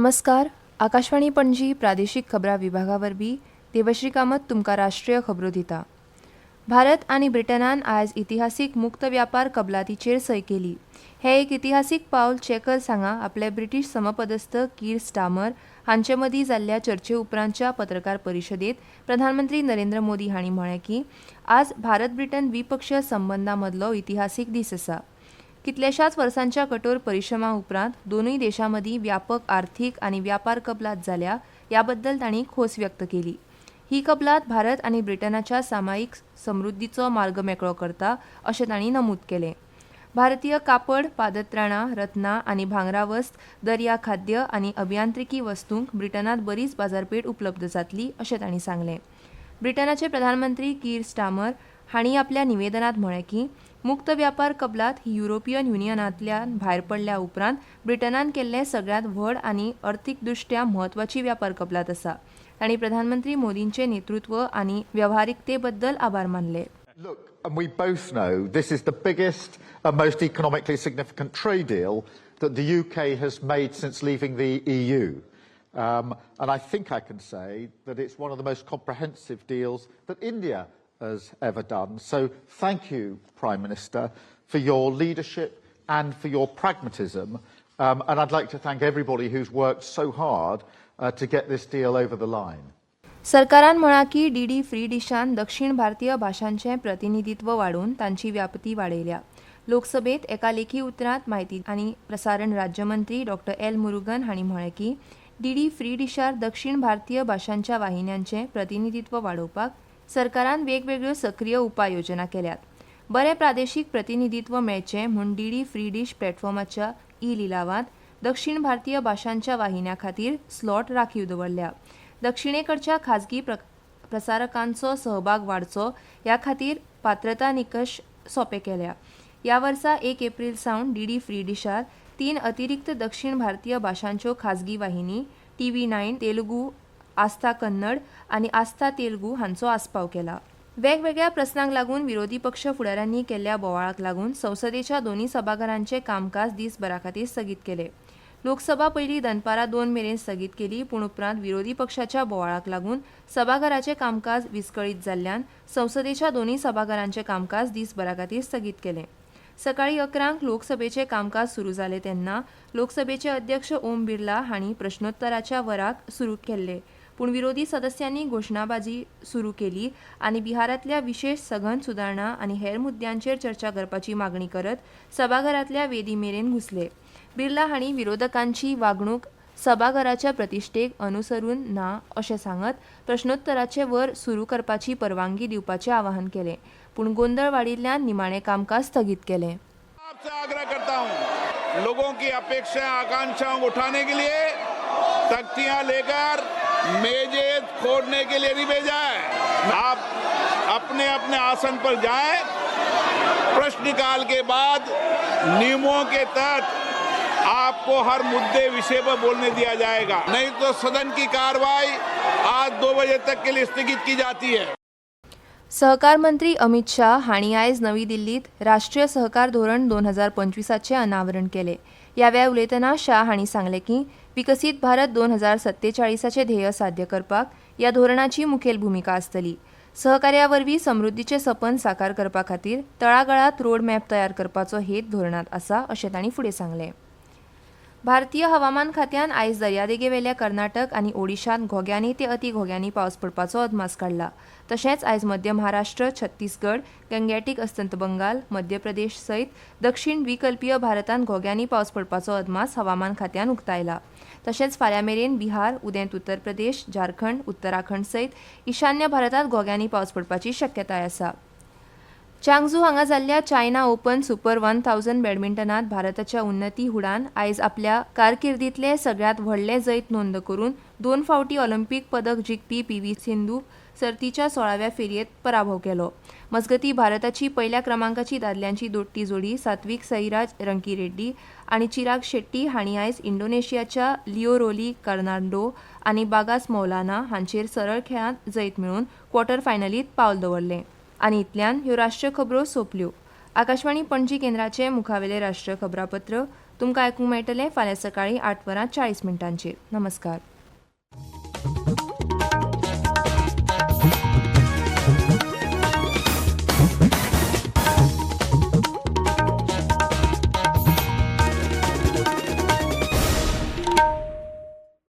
नमस्कार. आकाशवाणी पणजी प्रादेशीक खबरां विभागावरवीं देवश्री कामत तुमकां राष्ट्रीय खबरो दिता. भारत आनी ब्रिटनान आयज इतिहासीक मुक्त व्यापार कबलातीचेर सय केली. हे एक इतिहासीक पावल चेकर्स हांगा आपले ब्रिटीश समपदस्थ कीर स्टामर हांचे मदीं जाल्ल्या चर्चे उपरांतच्या पत्रकार परिशदेंत प्रधानमंत्री नरेंद्र मोदी हांणी म्हळें की आज भारत ब्रिटन द्विपक्षीय संबंदां मदलो इतिहासीक दीस आसा. कितल्याशाच वर्सांच्या कठोर परिश्रमा उपरांत दोनूय देशां मदीं व्यापक आर्थीक आनी व्यापार कबलात जाल्या ह्या बद्दल तांणी खोस व्यक्त केली. ही कबलात भारत आनी ब्रिटनाच्या सामायिक समृद्धीचो मार्ग मेकळो करता अशें तांणी नमूद केलें. भारतीय कापड, पादत्राणां, रत्नां आनी भांगरा वस्त, दर्या खाद्य आनी अभियांत्रिकी वस्तूंक ब्रिटनांत बरीच बाजारपेठ उपलब्ध जातली अशें तांणी सांगलें. ब्रिटनाचे प्रधानमंत्री कीर स्टामर हांणी आपल्या निवेदनांत म्हळें की मुक्त व्यापार कबलात ही युरोपियन युनियनांतल्यान भायर पडल्या उपरांत ब्रिटनान केल्लें सगळ्यांत व्हड आनी अर्थीकदृश्ट्या म्हत्वाची व्यापार कबलात आसा. तांणी प्रधानमंत्री मोदींचे नेतृत्व आनी व्यवहारिकते बद्दल आभार मानले. Look, and we both know this is the biggest and most economically significant trade deal that the UK has made since leaving the EU. And I think I can say that it's one of the most comprehensive deals that India has ever done. So thank you, Prime Minister, for your leadership and for your pragmatism. And I'd like to thank everybody who's worked so hard to get this deal over the line. सरकारान म्हळां की DD free डिशान दक्षिण भारतीय भाशांचें प्रतिनिधित्व वाडोवन तांची व्याप्ती वाडयल्या. लोकसभेत एका लेखी उतरांत माहिती आनी प्रसारण राज्यमंत्री डॉ. एल. मुरुगन हांणी म्हळें की डीडी फ्री डिशार दक्षिण भारतीय भाशांच्या वाहिन्यांचें प्रतिनिधित्व वाडोवपाक सरकारान वेगवेगळ्यो सक्रीय उपाय योजना केल्यात. बरें प्रादेशीक प्रतिनिधित्व मेळचें म्हूण डीडी फ्री डिश प्लॅटफॉर्माच्या लिलावांत दक्षिण भारतीय भाशांच्या वाहिन्यां खातीर स्लॉट राखीव दवरल्या. दक्षिणेकडच्या खाजगी प्रसारकांचो सहभाग वाडचो ह्या खातीर पात्रता निकश सोंपे केल्या. ह्या वर्सा 1 एप्रिल सावन डीडी फ्री डिशार 3 अतिरिक्त दक्षिण भारतीय भाशांच्यो खाजगी वाहिनी TV9 तेलुगू, आस्था कन्नड आनी आस्था तेलुगू हांचो आस्पाव केला. वेगवेगळ्या प्रस्नांक लागून विरोधी पक्ष फुडाऱ्यांनी केल्ल्या बोवाळाक लागून संसदेच्या दोन्ही सभाघरांचें कामकाज दिसभरा खातीर स्थगीत केलें. लोकसभा पयलीं दनपारां 2 मेरेन स्थगीत केली, पूण उपरांत विरोधी पक्षाच्या बोवाळाक लागून सभाघराचें कामकाज विस्कळीत जाल्ल्यान संसदेच्या दोन्ही सभाघरांचें कामकाज दिसभरा खातीर स्थगीत केलें. सकाळीं 11 लोकसभेचें कामकाज सुरू जालें तेन्ना लोकसभेचे अध्यक्ष ओम बिर्ला हांणी प्रश्नोत्तराच्या वराक सुरू केल्ले, पूण विरोधी सदस्यांनी घोशणाबाजी सुरू केली आनी बिहारांतल्या विशेष सघन सुदारणा आनी हेर मुद्द्यांचेर चर्चा करपाची मागणी करत सभाघरांतल्या वेदी मेरेन घुसले. बिर्ला हांणी विरोधकांची वागणूक सभाघराच्या प्रतिश्ठेक अनुसरून ना अशें सांगत प्रश्नोत्तराचे वर सुरू करपाची परवानगी दिवपाचें आवाहन केलें, पूण गोंधळ वाडिल्ल्यान निमाणें कामकाज स्थगीत केलें. आपसे आग्रह करता हूं, लोगों की अपेक्षा आकांक्षाओं को उठाने के लिए तख्तियां लेकर मेजें फोड़ने के लिए नहीं भेजा है. आप अपने अपने आसन पर जाएं. प्रश्नकाल के बाद नियमों के तहत आपको हर मुद्दे विषय पर बोलने दिया जाएगा, नहीं तो सदन की कार्रवाई आज 2 बजे तक के लिए स्थगित की जाती है. सहकार मंत्री अमित शाह हांणी आयज नवी दिल्लीत राष्ट्रीय सहकार धोरण 2025 अनावरण केलें. ह्या वेळार उलयतना शाह हांणी सांगलें की विकसीत भारत 2047 ध्येय साध्य करपाक ह्या धोरणाची मुखेल भूमिका आसतली. सहकार्या वरवीं समृद्धीचें सपन साकार करपा खातीर तळागाळात रोड मॅप तयार करपाचो हेत धोरणांत आसा अशें तांणी फुडें सांगलें. भारतीय हवामान खात्यान आयज दर्यादेगेवेल्या कर्नाटक आनी ओडिशांत घोग्यांनी ते अति घोग्यांनी पावस पडपाचो अदमास काडला. तशेंच आयज मध्य महाराष्ट्र, छत्तीसगड, गंगेटीक अस्तंत बंगाल, मध्य प्रदेश सयत दक्षिण द्विकल्पीय भारतांत घोग्यांनी पावस पडपाचो अदमास हवामान खात्यान उक्तायला. तशेंच फाल्यां मेरेन बिहार, उदेंत उत्तर प्रदेश, झारखंड, उत्तराखंड सयत ईशान्य भारतांत घोग्यांनी पावस पडपाची शक्यताय आसा. चांगझू हांगा जाल्ल्या चायना ओपन सुपर 1000 बॅडमिंटनांत भारताच्या उन्नती हुडान आयज आपल्या कारकिर्दीतले सगळ्यांत व्हडले जैत नोंद करून 2 फावटी ऑलिंपिक पदक जिखपी PV सिंधू सर्तीच्या 16व्या फेरयेत पराभव केलो. मजगतीं भारताची पहिल्या क्रमांकाची दादल्यांची दोट्टी जोडी सात्विक साईराज रंकीरेड्डी आनी चिराग शेट्टी हांणी आयज इंडोनेशियाच्या लिओरोली कर्नांडो आनी बागास मौलाना हांचेर सरळ खेळांत जैत मेळोवन क्वॉर्टर फायनलींत पावल दवरलें. आनी इतल्यान ह्यो राष्ट्रीय खबरो सोंपल्यो. आकाशवाणी पणजी केंद्राचे मुखावेले राष्ट्रीय खबरापत्र तुमकां आयकूंक मेळटलें फाल्यां सकाळीं 8:40 नमस्कार.